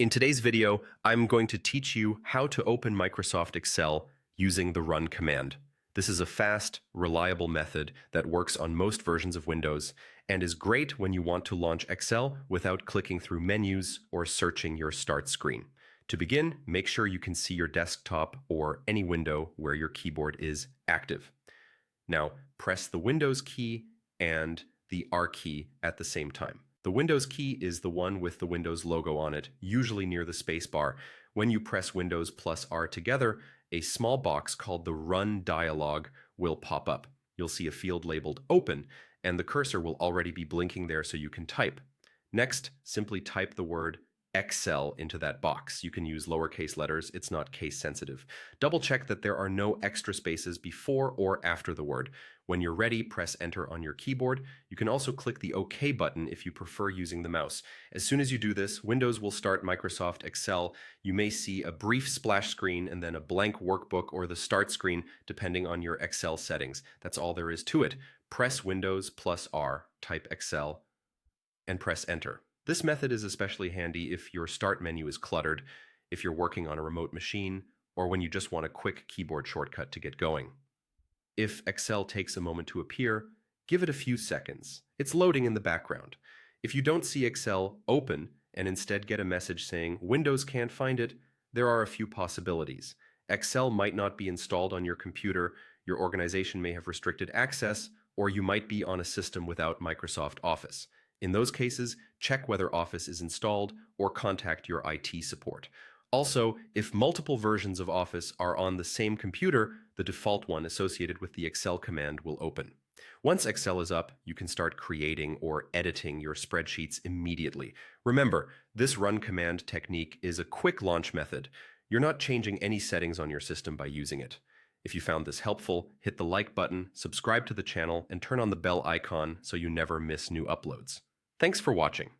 In today's video, I'm going to teach you how to open Microsoft Excel using the run command. This is a fast, reliable method that works on most versions of Windows and is great when you want to launch Excel without clicking through menus or searching your start screen. To begin, make sure you can see your desktop or any window where your keyboard is active. Now, press the Windows key and the R key at the same time. The Windows key is the one with the Windows logo on it, usually near the space bar. When you press Windows plus R together, a small box called the Run dialog will pop up. You'll see a field labeled Open, and the cursor will already be blinking there so you can type. Next, simply type the word Excel into that box. You can use lowercase letters, it's not case sensitive. Double check that there are no extra spaces before or after the word. When you're ready, press Enter on your keyboard. You can also click the OK button if you prefer using the mouse. As soon as you do this, Windows will start Microsoft Excel. You may see a brief splash screen and then a blank workbook or the start screen, depending on your Excel settings. That's all there is to it. Press Windows plus R, type Excel, and press Enter. This method is especially handy if your start menu is cluttered, if you're working on a remote machine, or when you just want a quick keyboard shortcut to get going. If Excel takes a moment to appear, give it a few seconds. It's loading in the background. If you don't see Excel open and instead get a message saying Windows can't find it, there are a few possibilities. Excel might not be installed on your computer, your organization may have restricted access, or you might be on a system without Microsoft Office. In those cases, check whether Office is installed or contact your IT support. Also, if multiple versions of Office are on the same computer, the default one associated with the Excel command will open. Once Excel is up, you can start creating or editing your spreadsheets immediately. Remember, this run command technique is a quick launch method. You're not changing any settings on your system by using it. If you found this helpful, hit the like button, subscribe to the channel, and turn on the bell icon so you never miss new uploads. Thanks for watching.